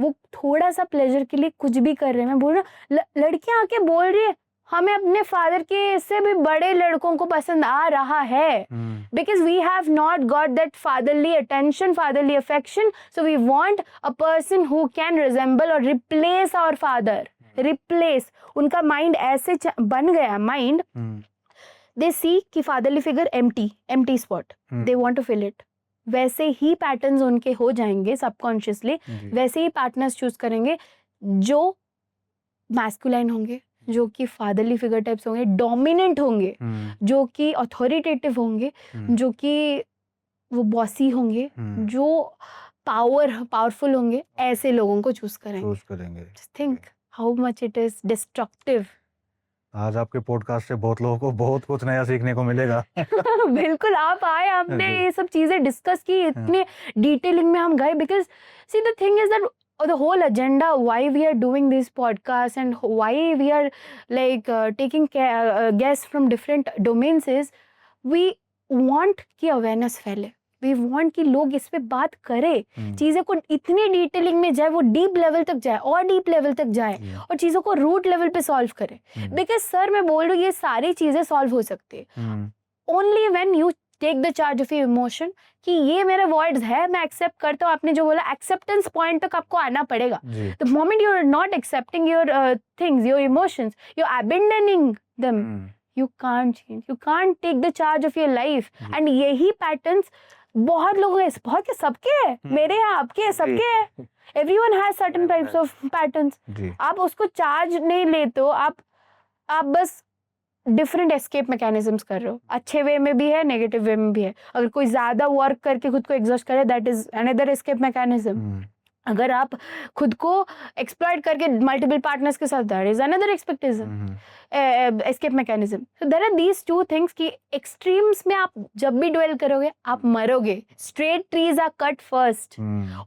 वो थोड़ा सा प्लेजर के लिए कुछ भी कर रहे हैं। मैं बोल रहा हूँ लड़कियां आके बोल रही है हमें अपने फादर के से भी बड़े लड़कों को पसंद आ रहा है, because we have not got that fatherly attention, fatherly affection, so we want a person who can resemble or replace our father. Replace, उनका माइंड ऐसे बन गया माइंड, they see कि fatherly figure empty spot, they want to fill it. वैसे ही patterns उनके हो जाएंगे subconsciously, वैसे ही पार्टनर्स चूज करेंगे जो मैस्कुलाइन होंगे, जो कि फादरली फिगर टाइप्स होंगे, डोमिनेंट होंगे, जो कि अथॉरिटेटिव होंगे, जो कि वो बॉसी होंगे, जो पावरफुल होंगे, ऐसे लोगों को चूज करेंगे। Think how much it is destructive. आज आपके पॉडकास्ट से बहुत लोगों को बहुत कुछ नया सीखने को मिलेगा। बिल्कुल, आप आए, आपने ये सब चीजें डिस्कस की, इतने डिटेलिंग में हम गए, because see the thing is that the whole agenda why we are doing this podcast and why we are like taking guests from different domains is we want कि awareness फैले, we want कि लोग इस पे बात करें, चीजें को इतनी डिटेलिंग में जाए, वो डीप लेवल तक जाए और डीप लेवल तक जाए और चीजों को रूट लेवल पे सॉल्व करे। बिकॉज सर मैं बोल रही हूँ ये सारी चीजें सॉल्व हो सकती है only when you take the charge of your emotion, कि ये मेरे वर्ड्स है, मैं एक्सेप्ट करता हूँ। आपने जो बोला एक्सेप्टेंस पॉइंट तक आपको आना पड़ेगा। The moment you are not accepting your things, your emotions, you are abandoning them, you can't change, you can't take the charge of your life. And यही पैटर्न्स बहुत लोगों के, बहुत के, सबके है, मेरे हैं, आपके, सबके है। Everyone has certain types of patterns. आप उसको चार्ज नहीं लेते हो, आप बस डिफरेंट एस्केप मैकेनिज्म्स कर रहे हो। अच्छे वे में भी है, नेगेटिव वे में भी है। अगर कोई ज्यादा वर्क करके खुद को एग्जॉस्ट करे, that is another escape mechanism. अगर आप खुद को एक्सप्लॉइट करके मल्टीपल पार्टनर्स के साथ, that is another escape mechanism. So there are these two things कि एक्सट्रीम्स में आप जब भी ड्वेल करोगे आप मरोगे। Straight trees are cut first,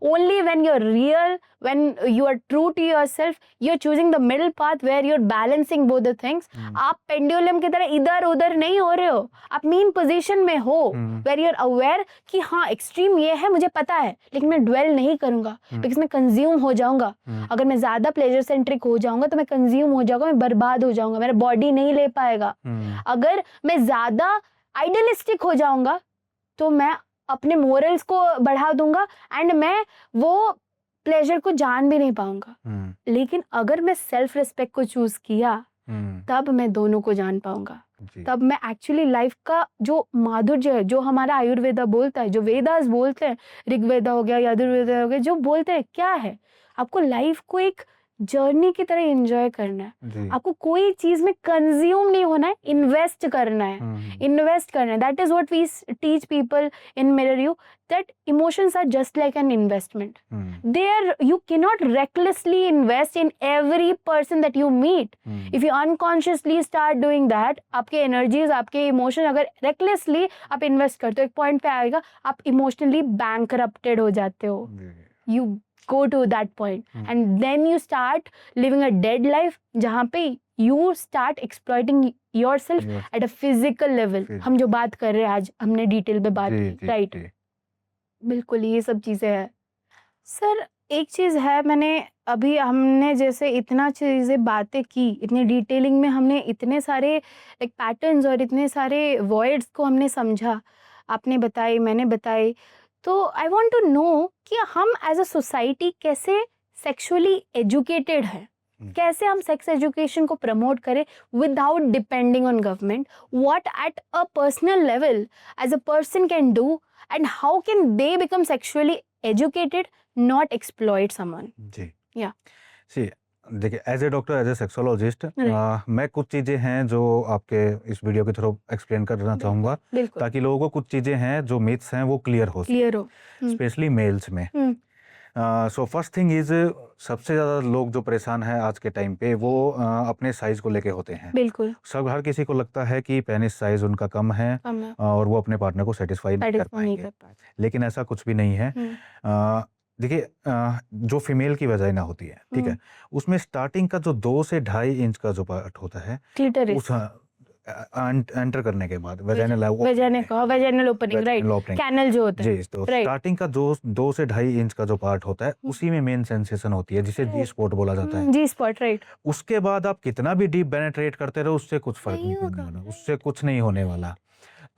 only when you are real, when you are true to yourself, you are choosing the middle path where you are balancing both the things. आप pendulum की तरह इधर उधर नहीं हो रहे हो, आप मीन पोजीशन में हो, where you are aware कि हाँ एक्सट्रीम ये है, मुझे पता है, लेकिन मैं ड्वेल नहीं करूंगा बिकॉज मैं कंज्यूम हो जाऊंगा। अगर मैं ज्यादा प्लेजर सेंट्रिक हो जाऊंगा तो मैं कंज्यूम हो जाऊंगा, मैं बर्बाद हो जाऊंगा, मेरा बॉडी नहीं ले पाएगा। अगर मैं ज्यादा आइडियलिस्टिक हो जाऊंगा तो मैं अपने मोरल्स को बढ़ा दूंगा एंड मैं वो प्लेजर को जान भी नहीं पाऊंगा। लेकिन अगर मैं सेल्फ रिस्पेक्ट को चूज किया तब मैं दोनों को जान पाऊंगा। तब मैं एक्चुअली लाइफ का जो माधुर्य है, जो हमारा आयुर्वेदा बोलता है, जो वेदास बोलते हैं, ऋग्वेदा हो गया, यजुर्वेदा हो गया, जो बोलते हैं क्या है, आपको लाइफ को एक जर्नी की तरह एंजॉय करना है। आपको कोई चीज में कंज्यूम नहीं होना है, इन्वेस्ट करना है, इन्वेस्ट करना है। That is what we teach people in Mirror You, that emotions are just like an investment. You cannot recklessly invest in every person that you meet. If you unconsciously start doing that, आपके energies, आपके emotion अगर recklessly आप invest करते हो, एक point पे आएगा आप emotionally bankrupted हो जाते हो। You go to that point and then you start living a dead life, जहाँ पे you start exploiting yourself at a physical level. हम जो बात कर रहे हैं आज, हमने डिटेल पे बात की, राइट? बिल्कुल, ये सब चीजें हैं। सर एक चीज है, मैंने अभी हमने जैसे इतना चीजें बातें की, इतनी डिटेलिंग में हमने इतने सारे एक पैटर्न्स और इतने सारे वर्ड्स को हमने समझा, आपने बताई, मैंने बताई, तो आई वांट टू नो कि हम एज अ सोसाइटी कैसे सेक्सुअली एजुकेटेड है, कैसे हम सेक्स एजुकेशन को प्रमोट करें without depending on government, what at a personal level as a person can do and how can they become sexually educated, not exploit someone? जी, yeah, see देखिए, as a doctor, as a sexologist, मैं कुछ चीजें हैं जो आपके इस video के थ्रू एक्सप्लेन करना चाहूंगा, ताकि लोगों को कुछ चीजें हैं जो मिथ्स हैं वो क्लियर हो, स्पेशली मेल्स में। सो फर्स्ट थिंग इज, सबसे ज्यादा लोग जो परेशान हैं आज के टाइम पे वो अपने साइज को लेके होते हैं। बिल्कुल, सब हर किसी को लगता है कि पेनिस साइज उनका कम है और वो अपने पार्टनर को सेटिस्फाई नहीं कर पाएंगे, लेकिन ऐसा कुछ भी नहीं है। देखिए, जो फीमेल की वजाइना होती है, ठीक है, उसमें स्टार्टिंग का जो 2 से 2.5 इंच का जो पार्ट होता है, एंटर करने के बाद vaginal vaginal opening, right, opening, canal जो होता है, जी। तो राइट, स्टार्टिंग का जो 2 से 2.5 इंच का जो पार्ट होता है उसी में मेन सेंसेशन होती है जिसे जी स्पॉट बोला जाता है। जी स्पॉट, राइट। उसके बाद आप कितना भी डीप पेनिट्रेट करते रहो उससे कुछ फर्क नहीं नहीं पड़ने होगा, वाला, right. उससे कुछ नहीं होने वाला।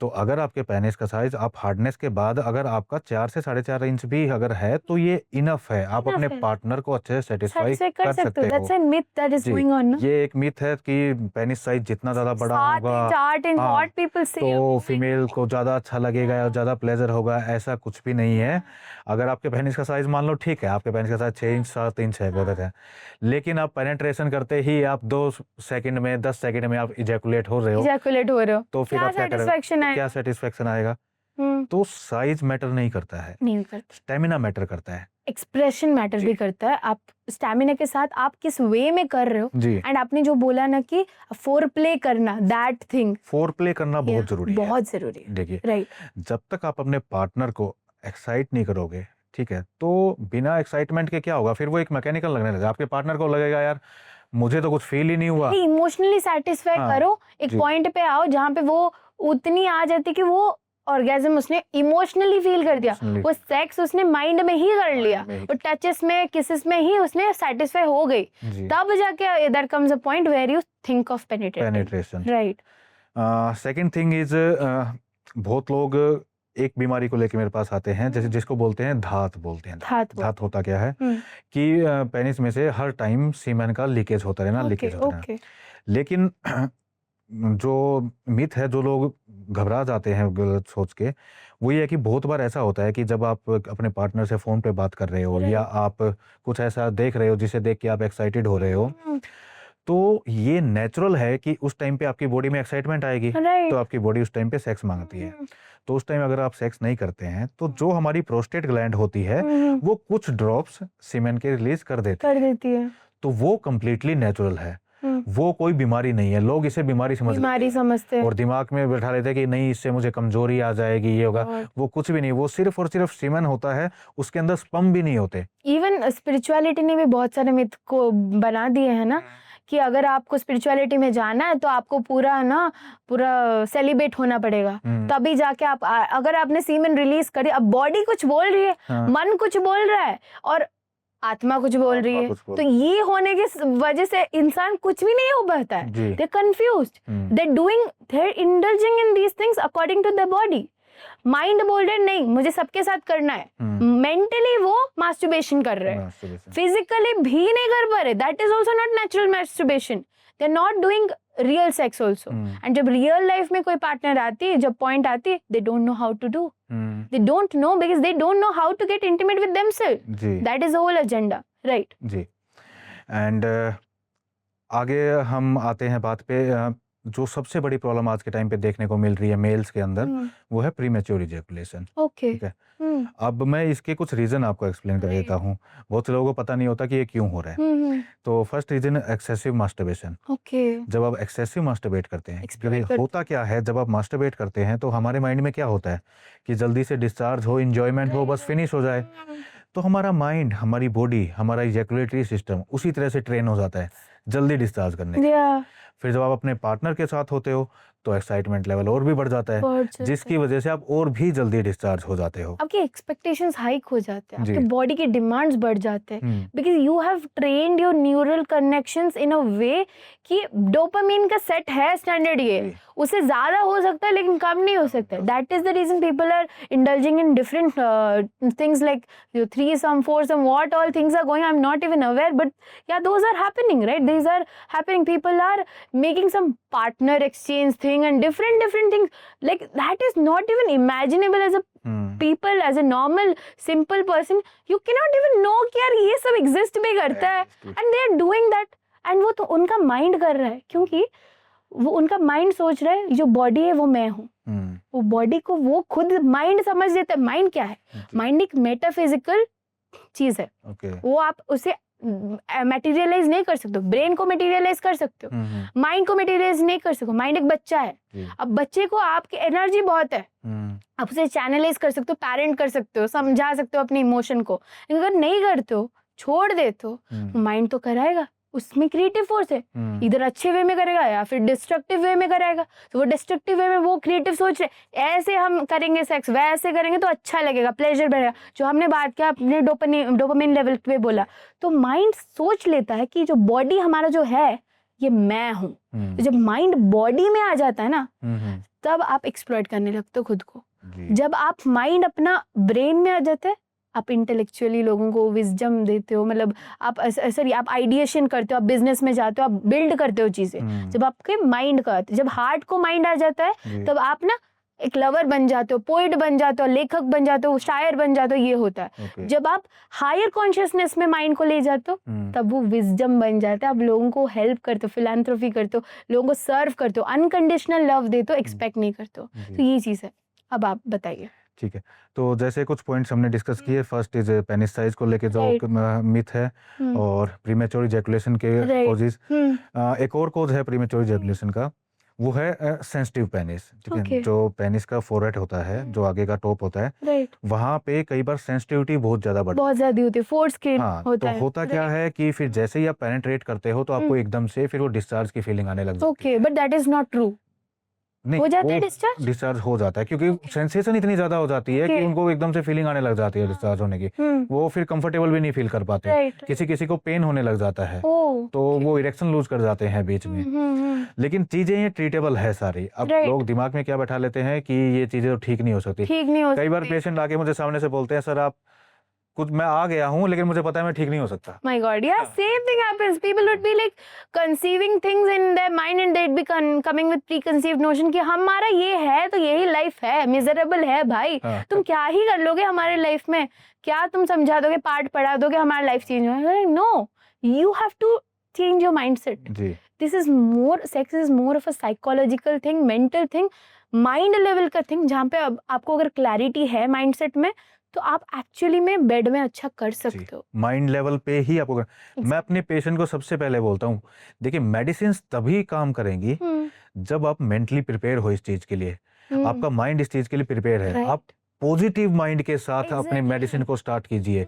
तो अगर आपके पेनिस का साइज आप हार्डनेस के बाद अगर आपका 4 से 4.5 इंच भी अगर है तो ये इनफ है, आप अपने Enough है, पार्टनर को अच्छे से सेटिस्फाई satisfy कर कर सकते सकते हो, हो। that's a myth that is ji, going on, ना। ये एक मिथ है कि पेनिस साइज जितना ज़्यादा बड़ा 7 होगा, इंच 8 इंच हाँ, what people say, तो फीमेल को ज़्यादा अच्छा लगेगा या ज़्यादा प्लेजर होगा, ऐसा कुछ भी नहीं है। अगर आपके पेनिस का साइज मान लो ठीक है, आपके पेनिस का साइज 6 इंच 7 इंच है, गलत है, लेकिन आप पेनिट्रेशन करते ही आप 2 सेकंड में 10 सेकंड में आप इजैकुलेट हो रहे हो, ejaculate हो रहे हो, तो फिर क्या आप क्या करोगे? satisfaction तो क्या आएगा? सेटिस्फेक्शन आएगा? हम्म, तो साइज मैटर नहीं करता है, नहीं करता। स्टेमिना मैटर करता है। एक्सप्रेशन मैटर जी। भी करता है, आप स्टैमिना के साथ आप किस वे में कर रहे हो। जी, एंड आपने जो बोला ना कि फोर प्ले करना, दैट थिंग फोर प्ले करना बहुत जरूरी है। बहुत जरूरी है, देखिए, राइट। जब तक आप अपने पार्टनर को एक्साइट नहीं करोगे, ठीक है, तो बिना एक्साइटमेंट के क्या होगा, फिर वो एक मैकेनिकल लगने लगेगा। आपके पार्टनर को लगेगा यार मुझे तो कुछ फील ही नहीं हुआ। इमोशनली सेटिस्फाई हाँ, करो, एक जी। पॉइंट पे आओ जहाँ पे वो उतनी आ जाती कि वो ऑर्गेजम उसने इमोशनली फील कर दिया, Emotionally वो सेक्स उसने माइंड में ही कर लिया, में ही। वो टचेस में किसेस में ही उसने सेटिस्फाई हो गई, जी, तब जाके there comes a point where you think of penetrating, penetration. Right. Second thing is बहुत लोग एक बीमारी को लेके मेरे पास आते हैं, जैसे जिसको बोलते हैं धात बोलते हैं। धात होता क्या है कि पेनिस में से हर टाइम सीमेन का लीकेज होता रहना, लीकेज होता रहना। लेकिन जो मिथ है, जो लोग घबरा जाते हैं गलत सोच के, वो ये है कि बहुत बार ऐसा होता है कि जब आप अपने पार्टनर से फोन पे बात कर रहे हो या आप कुछ ऐसा देख रहे हो जिसे देख के आप एक्साइटेड हो रहे हो, तो ये नेचुरल है कि उस टाइम पे आपकी बॉडी में एक्साइटमेंट आएगी, तो आपकी बॉडी उस टाइम पे सेक्स मांगती है। तो उस टाइम अगर आप सेक्स नहीं करते हैं तो जो हमारी प्रोस्टेट ग्लैंड होती है वो कुछ ड्रॉप्स सीमेन के रिलीज कर देती है। तो वो कंप्लीटली नेचुरल है, वो कोई बीमारी नहीं है। लोग इसे बीमारी समझते हैं और दिमाग में बैठा लेते हैं कि नहीं इससे मुझे कमजोरी आ जाएगी, ये होगा। वो कुछ भी नहीं, वो सिर्फ और सिर्फ सीमेन होता है, उसके अंदर स्पर्म भी नहीं होते। इवन स्पिरिचुअलिटी ने भी बहुत सारे मिथ को बना दिए हैं ना, कि अगर आपको स्पिरिचुअलिटी में जाना है तो आपको पूरा सेलिब्रेट होना पड़ेगा, तभी जाके आप, अगर आपने सीमेन रिलीज करी, अब बॉडी कुछ बोल रही है, मन कुछ बोल रहा है और आत्मा कुछ बोल रही है, तो ये होने की वजह से इंसान कुछ भी नहीं हो पाता है। They confused, they indulging in these things according to the body. Mind बोल रहे नहीं मुझे सबके साथ करना है, मेंटली वो मास्टरबेशन कर रहे हैं, फिजिकली भी नहीं कर पा रहे, that is also not natural masturbation, they are not doing real sex also. And जब रियल लाइफ में कोई पार्टनर आती है, जब पॉइंट आती है, they don't know how to do, they don't know because they don't know how to get intimate with themselves. That is the whole agenda, right? जी। And आगे हम आते हैं बात पे, जो सबसे बड़ी प्रॉब्लम आज के टाइम पे देखने को मिल रही है मेल्स के अंदर, वो है प्रीमेच्योर इजैकुलेशन। ओके, ठीक है। अब मैं इसके कुछ रीजन आपको एक्सप्लेन कर देता हूँ, बहुत से लोगों को पता नहीं होता कि ये क्यों हो रहा है। तो first reason excessive masturbation. Okay, जब आप एक्सेसिव मास्टरबेट करते हैं, होता क्या है, जब आप मास्टरबेट करते हैं तो हमारे माइंड में क्या होता है कि जल्दी से डिस्चार्ज हो, एंजॉयमेंट हो, बस फिनिश हो जाए। तो हमारा माइंड, हमारी बॉडी, हमारा इजैकुलेटरी सिस्टम उसी तरह से ट्रेन हो जाता है जल्दी डिस्चार्ज करने के। फिर जब आप अपने पार्टनर के साथ होते हो तो एक्साइटमेंट लेवल और भी बढ़ जाता है, जिसकी वजह से आप और भी जल्दी डिस्चार्ज हो जाते हो। आपके एक्सपेक्टेशंस हाइक हो जाते हैं, आपके बॉडी के डिमांड्स बढ़ जाते हैं, because you have trained your neural connections in a way कि डोपामिन का सेट है स्टैंडर्ड, ये उससे ज्यादा हो सकता है लेकिन कम नहीं हो सकता। That is the reason people are indulging in different things like threesome, foursome, what all things are going, I'm not even aware, but yeah, those are happening, right? These are happening. People are making some partner exchange thing and different things, like that is not even imaginable as a people, as a normal simple person. You cannot even know कि यार ये सब exist भी करता है, and they are doing that, and वो तो उनका mind कर रहा है, क्योंकि वो उनका माइंड सोच रहा है जो बॉडी है वो मैं हूँ। वो बॉडी को वो खुद माइंड समझ लेता है। माइंड क्या है? माइंड एक मेटाफिजिकल चीज है। वो आप उसे मटेरियलाइज नहीं कर सकते। ब्रेन को मटेरियलाइज कर सकते हो, माइंड को मटेरियलाइज नहीं कर सकते। माइंड एक बच्चा है, अब बच्चे को आपकी एनर्जी बहुत है, आप उसे चैनलाइज कर सकते हो, पेरेंट कर सकते हो, समझा सकते हो अपने इमोशन को। अगर नहीं करते हो, छोड़ देते हो, माइंड तो कराएगा, उसमें क्रिएटिव फोर्स है, इधर अच्छे वे में करेगा या फिर डिस्ट्रक्टिव वे में करेगा। तो वो डिस्ट्रक्टिव वे में वो क्रिएटिव सोच रहे ऐसे हम करेंगे सेक्स, वैसे करेंगे तो अच्छा लगेगा, प्लेजर बढ़ेगा, जो हमने बात किया अपने डोपामिन लेवल पे बोला। तो माइंड सोच लेता है कि जो बॉडी हमारा जो है ये मैं हूँ। तो जब माइंड बॉडी में आ जाता है ना, तब आप एक्सप्लॉइट करने लगते हो खुद को। जब आप माइंड अपना ब्रेन में आ जाते हैं, आप इंटेलेक्चुअली लोगों को विजडम देते हो, मतलब आप सॉरी आप आइडिएशन करते हो, आप बिजनेस में जाते हो, आप बिल्ड करते हो चीजें। जब आपके माइंड का, जब हार्ट को माइंड आ जाता है, तब आप ना एक लवर बन जाते हो, पोइट बन जाते हो, लेखक बन जाते हो, शायर बन जाते हो, ये होता है। जब आप हायर कॉन्शियसनेस में माइंड को ले जाते हो, तब वो विजडम बन जाता है। आप लोगों को हेल्प करते हो, फिलैंथ्रोफी करते हो, लोगों को सर्व करते हो, अनकंडीशनल लव देते हो, एक्सपेक्ट नहीं करते हो। तो ये चीज है। अब आप बताइए। ठीक है, तो जैसे कुछ पॉइंट्स हमने डिस्कस किए। फर्स्ट इज पेनिस साइज को लेके जो मिथ है, और प्रीमेच्योर इजैकुलेशन के कॉजेस। एक और कॉज है प्रीमेच्योर इजैकुलेशन का, वो है सेंसिटिव पेनिस। ठीक है, जो पेनिस का फोरहेड होता है, जो आगे का टॉप होता है, वहाँ पे कई बार सेंसिटिविटी बहुत ज्यादा होती है, फोर्स क्रिएट होता है। होता क्या है कि फिर जैसे ही आप पेनिट्रेट करते हो तो आपको एकदम से फिर वो डिस्चार्ज की फीलिंग आने लग जाती है। But that is not true. नहीं, हो जाता है डिस्चार्ज हो जाता है, क्योंकि सेंसेशन इतनी ज्यादा हो जाती है कि उनको एकदम से फीलिंग आने लग जाती है डिस्चार्ज होने की। वो फिर कंफर्टेबल भी नहीं फील कर पाते। किसी किसी को पेन होने लग जाता है, तो वो इरेक्शन लूज कर जाते हैं बीच में। लेकिन चीजें ये ट्रीटेबल है सारी। अब लोग दिमाग में क्या बैठा लेते हैं कि ये चीजें तो ठीक नहीं हो सकती। कई बार पेशेंट आके मुझे सामने से बोलते हैं, सर आप कुछ, मैं आ गया हूँ लेकिन मुझे पता है मैं ठीक नहीं हो सकता। My God, yeah, same thing happens. People would be like conceiving things in their mind and they'd be coming with preconceived notion कि हमारा ये है तो यही लाइफ है, मिजरेबल है भाई। तुम क्या ही कर लोगे हमारे लाइफ में? क्या तुम समझा दोगे, पार्ट पढ़ा दोगे, हमारा लाइफ चेंज हो? No, you have to change your mindset. This is more, sex is more of a psychological thing, mental thing, mind level का thing, जहाँ पे अब आपको अगर क्लैरिटी है माइंडसेट में, तो आप एक्चुअली में बेड में अच्छा कर सकते हो। माइंड लेवल पे ही आपको मैं अपने पेशेंट को सबसे पहले बोलता हूँ, देखिए मेडिसिन तभी काम करेंगी जब आप मेंटली प्रिपेयर हो इस चीज के लिए। आपका माइंड इस चीज के लिए प्रिपेयर है। आप पॉजिटिव माइंड के साथ अपने मेडिसिन को स्टार्ट कीजिए।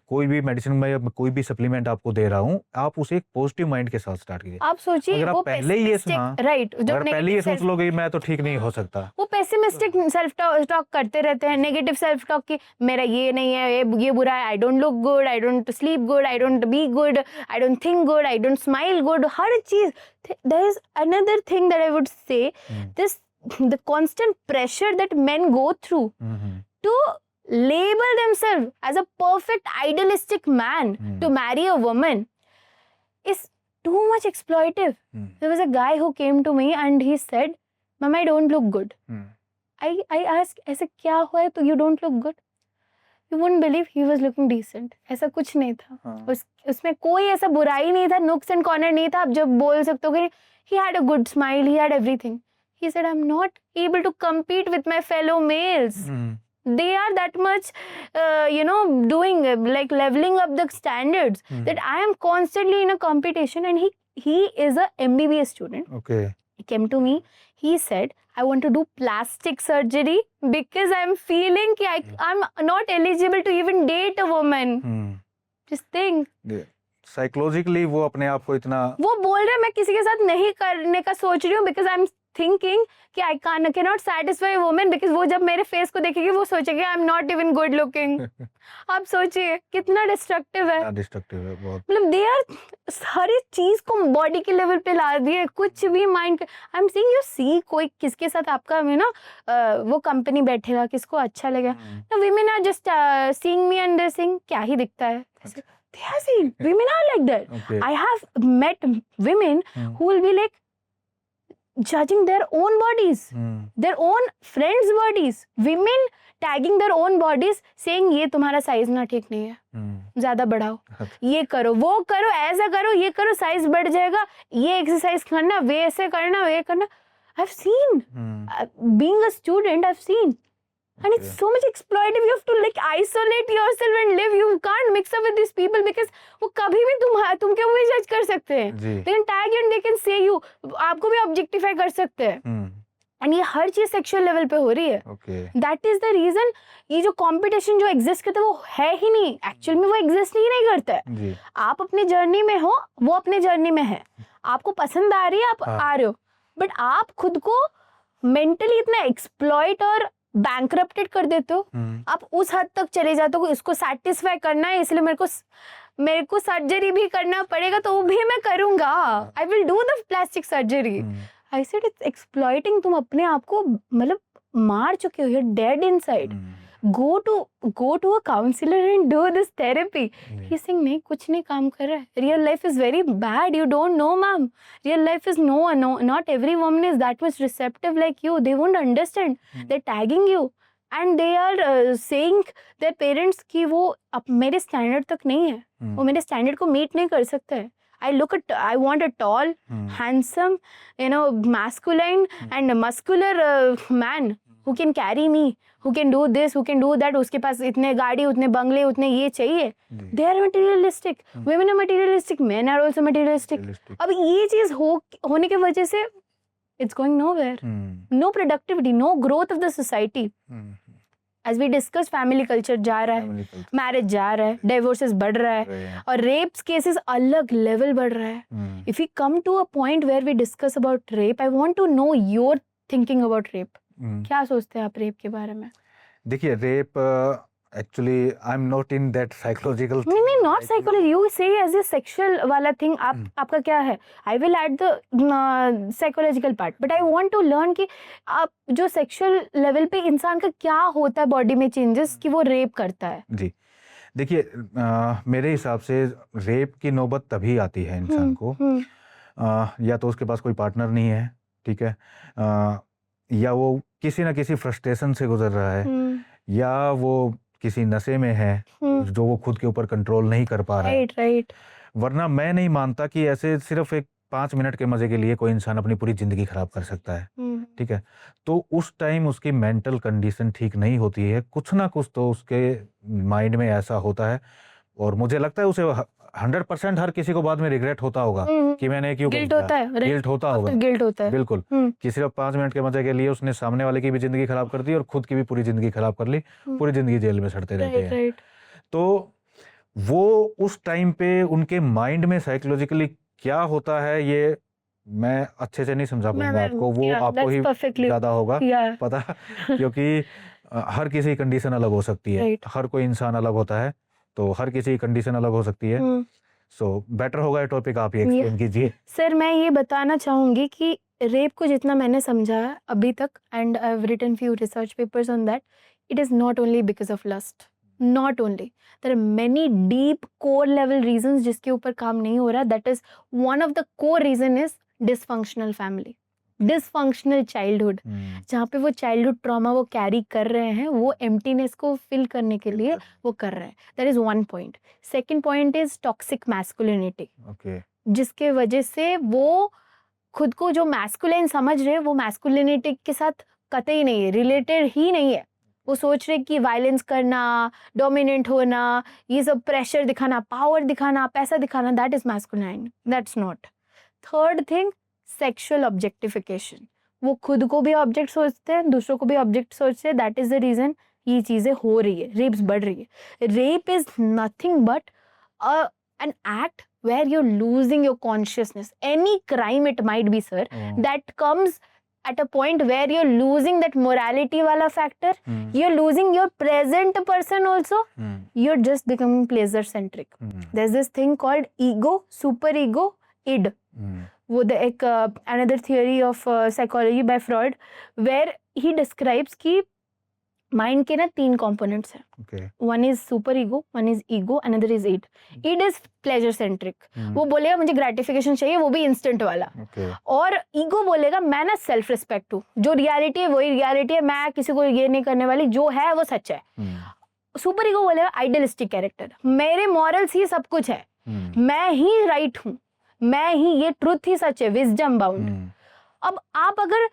कोई भी मेडिसिन में, कोई भी सप्लीमेंट आपको दे रहा हूँ, आप उसे एक पॉजिटिव माइंड के साथ स्टार्ट कीजिए। आप सोचिए, अगर आप पहले ही अगर पहले ये सोच लोगे मैं तो ठीक नहीं हो सकता, वो पेसिमिस्टिक सेल्फ टॉक करते रहते हैं, नेगेटिव सेल्फ टॉक की मेरा ये नहीं है, ये बुरा है, I don't look good, I don't sleep good, I don't be good, I don't think good, I don't smile good, हर चीज। There is another thing that I would say, this the constant pressure that men go through to label themselves as a perfect idealistic man to marry a woman is too much exploitive. There was a guy who came to me and he said, "Ma'am, I don't look good." I asked, ऐसा क्या हुआ है तो you don't look good? You wouldn't believe he was looking decent. ऐसा कुछ नहीं था। उसमें कोई ऐसा बुराई नहीं था, नुक्स एंड कॉर्नर नहीं था। आप जब बोल सकते हो कि he had a good smile, he had everything. He said, I'm not able to compete with my fellow males. They are that much, doing, like leveling up the standards that I am constantly in a competition. And he is a MBBS student. Okay. He came to me. He said, I want to do plastic surgery because I'm feeling that I'm not eligible to even date a woman. Just think. Yeah. Psychologically वो अपने आप को इतना, वो बोल रहे मैं किसी के साथ नहीं करने का सोच रही हूँ because I'm thinking कि I cannot satisfy a woman because वो जब मेरे फेस को देखेगी वो सोचेगी I'm not even good looking. आप सोचिए कितना डिस्ट्रक्टिव है। डिस्ट्रक्टिव है बहुत। मतलब दे आर हर एक चीज को बॉडी के लेवल पे ला दिए, कुछ भी mind. I am seeing, you see कोई किसके साथ आपका वो कंपनी बैठेगा, किसको अच्छा लगेगा। ना women are just seeing me and they're saying क्या ही दिखता है। They are saying women are like that. Okay. I have met women who will be like judging their own bodies, their own friends' bodies. Women tagging their own bodies, saying ये तुम्हारा size ना ठीक नहीं है, ज्यादा बढ़ाओ, ये करो, वो करो, ऐसा करो, ये करो, साइज बढ़ जाएगा, ये एक्सरसाइज करना, वैसे करना, वे करना. I've seen, being a student, I've seen. And it's so much exploitative. You have to like isolate yourself and live. You can't mix up with these people because वो कभी भी तुम क्या भी जज कर सकते हैं. They can tag you and they can say you. आपको भी objectify कर सकते हैं. एंड ये हर चीज सेक्सुअल लेवल पे हो रही है. Okay. That is the reason. ये जो कंपटीशन जो एग्जिस्ट करता है वो है ही नहीं, एक्चुअल में वो एग्जिस्ट ही नहीं करता है. जी. आप अपने जर्नी में हो, वो अपने जर्नी में है. आपको पसंद आ रही है, आप हाँ. आ रहे हो, बट आप खुद को मेंटली इतना एक्सप्लॉइट और बैंकरप्टेड कर देते हो. आप उस हद तक चले जाते हो, इसको सेटिस्फाई करना है इसलिए मेरे को सर्जरी भी करना पड़ेगा, तो वो भी मैं करूंगा. I will do the plastic surgery. I said it's exploiting. तुम अपने आप को मतलब मार चुके हो, you are dead inside. go to a counselor and do this therapy. He's saying नहीं, कुछ नहीं काम कर रहा है. Real life is very bad. You don't know, ma'am. Real life is no, not every woman is that much receptive like you. They won't understand. They're tagging you and they are saying their parents कि वो अब मेरे standard तक नहीं है, वो मेरे standard को मीट नहीं कर सकता है. I want a tall, handsome, masculine and muscular man who can carry me, who can do this, who can do that. उसके पास इतने गाड़ी, उतने बंगले, उतने ये चाहिए. They are materialistic. Women are materialistic. Men are also materialistic. अब ये चीज होने की वजह से it's going nowhere. No productivity, no growth of the society. As we discussed, family culture जा रहा है, मैरिज जा रहा है, डिवोर्सेस बढ़ रहा है और रेप्स केसेस अलग लेवल बढ़ रहा है. If we come to a point where we discuss about rape, I want to know your thinking about rape. क्या सोचते हैं आप रेप के बारे में? देखिए, rape actually I am not in that psychological. नहीं, not psychology. You say as a sexual वाला थिंग. आपका क्या है? I will add the psychological part, but I want to learn कि आप जो सेक्सुअल लेवल पे इंसान का क्या होता है बॉडी में चेंजेस कि वो रेप करता है. जी, देखिए, मेरे हिसाब से रेप की नौबत तभी आती है इंसान को या तो उसके पास कोई पार्टनर नहीं है, ठीक है, या वो किसी ना किसी फ्रस्ट्रेशन से गुजर रहा है, या वो किसी नशे में है जो वो खुद के ऊपर कंट्रोल नहीं कर पा रहा है. राइट. वरना मैं नहीं मानता कि ऐसे सिर्फ एक 5 मिनट के मजे के लिए कोई इंसान अपनी पूरी जिंदगी खराब कर सकता है. ठीक है, तो उस टाइम उसकी मेंटल कंडीशन ठीक नहीं होती है. कुछ ना कुछ तो उसके माइंड में ऐसा होता है और मुझे लगता है उसे 100% हर किसी को बाद में रिग्रेट होता होगा कि मैंने क्यों. गिल्ट होता है. गिल्ट होता होगा. गिल्ट होता है बिल्कुल. कि सिर्फ 5 मिनट के मजे के लिए उसने सामने वाले की भी जिंदगी खराब कर दी और खुद की भी पूरी जिंदगी खराब कर ली. पूरी जिंदगी जेल में सड़ते रहते हैं. तो वो उस टाइम पे उनके माइंड में साइकोलॉजिकली क्या होता है ये मैं अच्छे से नहीं समझा पाऊंगा आपको. वो आपको ही ज्यादा होगा पता, क्योंकि हर किसी की कंडीशन अलग हो सकती है. हर कोई इंसान अलग होता है, तो हर किसी की कंडीशन अलग हो सकती है. सो बेटर होगा ये टॉपिक आप ही एक्सप्लेन कीजिए. सर, मैं ये बताना चाहूंगी कि रेप को जितना मैंने समझा है अभी तक, and I have written few research papers on that, it is not only because of lust. Not only, there are many deep core level reasons जिसके ऊपर काम नहीं हो रहा. That is one of the core reason is dysfunctional family, dysfunctional childhood. जहाँ पे वो childhood trauma वो कैरी कर रहे हैं, वो एम्प्टीनेस को फिल करने के लिए वो कर रहे हैं. That is one point. Second point is toxic masculinity, जिसके वजह से वो खुद को जो मैस्कुलिन समझ रहे हैं वो मैस्कुलिनिटी के साथ कतई नहीं है, रिलेटेड ही नहीं है. वो सोच रहे कि वायलेंस करना, डोमिनेंट होना, ये सब प्रेशर दिखाना, पावर दिखाना, पैसा दिखाना, that is masculine. That's not. Third thing, sexual objectification. वो खुद को भी ऑब्जेक्ट सोचते हैं, दूसरों को भी ऑब्जेक्ट सोचते हैं. दैट इज द रीजन ये चीजें हो रही है, रेप्स बढ़ रही है. Rape is nothing but an act where you're losing your consciousness. Any crime it might be, sir, that comes at a point where you're losing that morality wala factor. You're losing your present person also. You're just becoming pleasure centric. There's this thing called ego, super ego, id. वो एक another theory of psychology by Freud, where he describes कि mind के ना 3 components हैं. One is super ego, one is ego, another is id. Id is pleasure centric. वो बोलेगा मुझे gratification चाहिए, वो भी इंस्टेंट वाला. और ईगो बोलेगा मैं ना सेल्फ रिस्पेक्ट हूँ, जो रियलिटी है वही रियलिटी है, मैं किसी को ये नहीं करने वाली, जो है वो सच है. सुपर ईगो बोलेगा आइडियलिस्टिक कैरेक्टर, मेरे मॉरल्स ही सब कुछ है, मैं ही राइट हूँ, मैं ही, ये ट्रुथ ही सच है, विजडम बाउंड. अब आप अगर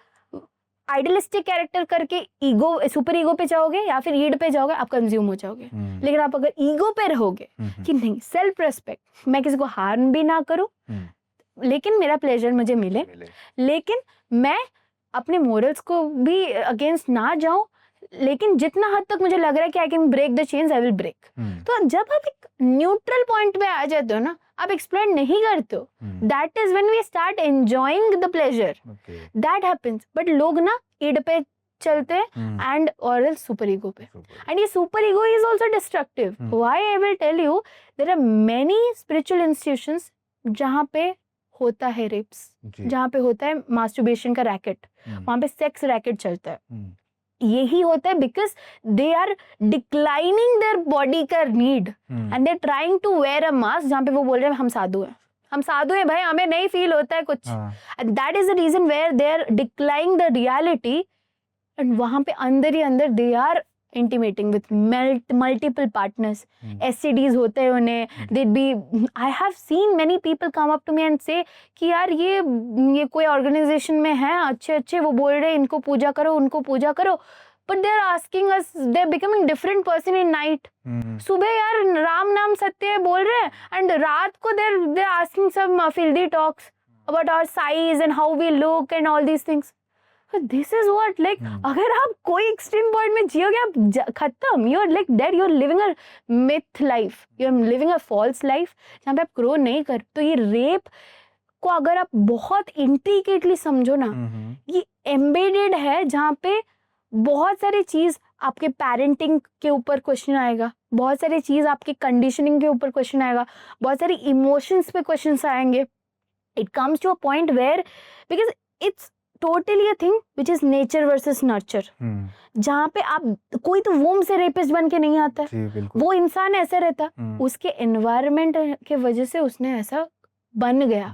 आइडियलिस्टिक कैरेक्टर करके ईगो, सुपर ईगो पे जाओगे या फिर ईड पे जाओगे, आप कंज्यूम हो जाओगे. लेकिन आप अगर ईगो पे रहोगे कि नहीं, सेल्फ रेस्पेक्ट, मैं किसी को हार्म भी ना करूं, लेकिन मेरा प्लेजर मुझे मिले, लेकिन मैं अपने मोरल्स को भी अगेंस्ट ना जाऊं, लेकिन जितना हद तक मुझे लग रहा है कि I can break the chains I will break. तो जब आप एक न्यूट्रल पॉइंट पे आ जाते हो ना, आप एक्सप्लोर नहीं करते हो, that is when we start enjoying the pleasure, that happens. But लोग ना ईड पे चलते हैं एंड और एल्स सुपर ईगो पे, एंड ये super ego is also destructive. Why I will tell you, there are many spiritual institutions जहाँ पे होता है रेप्स, जहाँ पे होता है मास्टरबेशन का रैकेट, वहाँ पे सेक्स रैकेट चलता है। यही होता है because they are declining their body का need and they trying to wear a mask, जहाँ पे वो बोल रहे हैं हम साधु हैं, हम साधु हैं भाई, हमें नहीं फील होता है कुछ। That is the reason where they are declining the reality, and वहाँ पे अंदर ही अंदर they are intimating with multiple partners. STDs होते हैं उन्हें, they'd be, I have seen many people come up to me and say कि यार ये कोई ऑर्गेनाइजेशन में है, अच्छे वो बोल रहे हैं इनको पूजा करो, उनको पूजा करो, but they are asking us, they are becoming different person in night. सुबह यार राम नाम सत्य बोल रहे हैं, and रात को they are asking some filthy talks about our size and how we look and all these things. This is what, like, अगर आप कोई एक्सट्रीम पॉइंट में जियोगे, आप खत्म, you are like dead, you are living a myth life, you are living a false life जहाँ पे आप ग्रो नहीं कर। तो ये रेप को अगर आप बहुत इंट्रिकेटली समझो ना, ये एम्बेडेड है जहाँ पे बहुत सारी चीज आपके पेरेंटिंग के ऊपर क्वेश्चन आएगा, बहुत सारी चीज आपके कंडीशनिंग के ऊपर क्वेश्चन आएगा, बहुत सारी इमोशंस पे क्वेश्चन आएंगे। It comes to a point where, because it's totally a thing which is nature versus nurture, जहाँ पे आप कोई तो वोम से रेपिस्ट बन के नहीं आता, वो इंसान ऐसे रहता, उसके एनवायरनमेंट के वजह से उसने ऐसा बन गया,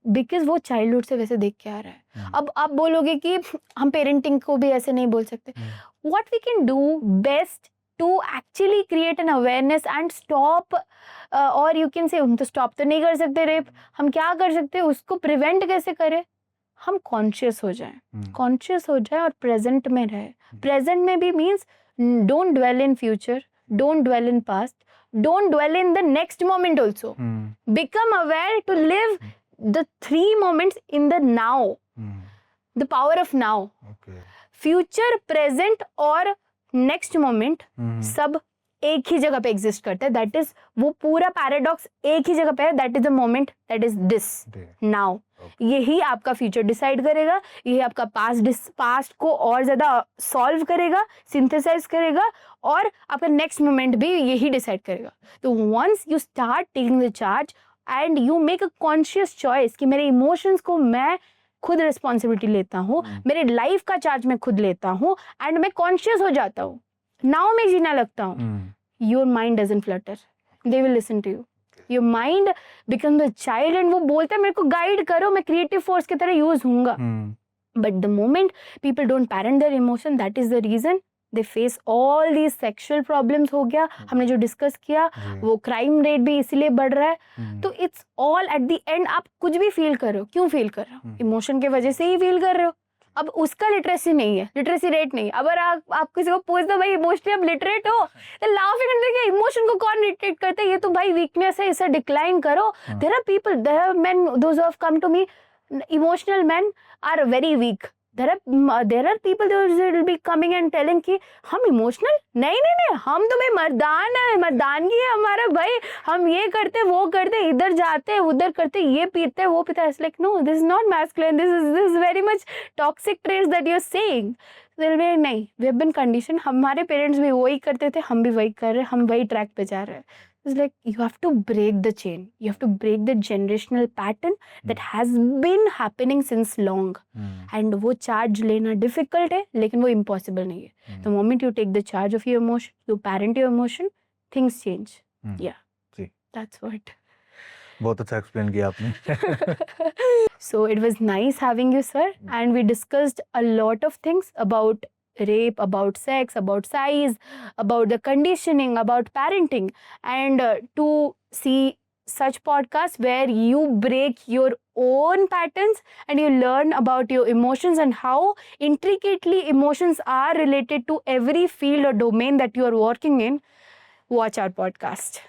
बिकॉज वो चाइल्डहुड से वैसे देख के आ रहा है। अब आप बोलोगे कि हम पेरेंटिंग को भी ऐसे नहीं बोल सकते। What we can do best to actually create an awareness and stop, और यू कैन से हम तो स्टॉप तो नहीं कर सकते रेप, हम क्या कर सकते हैं, उसको प्रिवेंट कैसे करें, हम कॉन्शियस हो जाए और प्रेजेंट में रहे। प्रेजेंट में भी means don't dwell in future, don't dwell in past, don't dwell in the next moment also, become aware to live the 3 moments in the now, the power of now. Future, present और next moment सब एक ही जगह पे exist करता है, that is वो पूरा paradox एक ही जगह पे है, that is the moment, that is this now. यही आपका फ्यूचर डिसाइड करेगा, यही आपका पास्ट को और ज्यादा सॉल्व करेगा, सिंथेसाइज करेगा, और आपका नेक्स्ट मोमेंट भी यही डिसाइड करेगा। तो once you start taking the charge and you make a conscious choice कि मेरे इमोशंस को मैं खुद रिस्पॉन्सिबिलिटी लेता हूँ, मेरे लाइफ का चार्ज मैं खुद लेता हूँ, एंड मैं कॉन्शियस हो जाता हूँ, नाउ मैं जीना लगता हूँ, your mind doesn't flutter, they will listen to you, your mind become the child, and वो बोलता है मेरे को गाइड करो, मैं क्रिएटिव फोर्स की तरह यूज होऊंगा। But the moment people don't parent their emotion, that is the reason they face all these sexual problems. हो गया, हमने जो डिस्कस किया, वो क्राइम रेट भी इसीलिए बढ़ रहा है। तो it's all at the end, आप कुछ भी फील कर रहे हो, क्यों फील कर रहे हो, इमोशन के वजह से ही फील कर रहे हो। अब उसका लिटरेसी नहीं है, लिटरेसी रेट नहीं है। अगर आप किसी को पूछ दो भाई इमोशनली आप लिटरेट हो, तो लाफिंग करते इमोशन को कौन लिटरेट करते हैं, ये तो भाई वीकनेस है, इसे डिक्लाइन करो। There are people, there are men those who have come to me, emotional men are very weak. there are people who will be coming and telling कि हम इमोशनल नहीं, हम तुम्हें मर्दान है, मर्दानगी है हमारा भाई, हम ये करते वो करते, इधर जाते उधर करते, ये पीते वो पीता। It's like no, this is not masculine, this is very much toxic traits that you're saying. नहीं, we have been conditioned, हमारे पेरेंट्स भी वही करते थे, हम भी वही कर रहे हैं, हम वही ट्रैक पे जा रहे हैं। It's like you have to break the chain, you have to break the generational pattern that has been happening since long, and वो charge लेना difficult है, लेकिन वो impossible नहीं है। The moment you take the charge of your emotion, you parent your emotion, things change. Yeah, that's what. बहुत अच्छा explain किया आपने। So it was nice having you, sir, and we discussed a lot of things about rape, about sex, about size, about the conditioning, about parenting, and to see such podcasts where you break your own patterns and you learn about your emotions and how intricately emotions are related to every field or domain that you are working in, watch our podcast.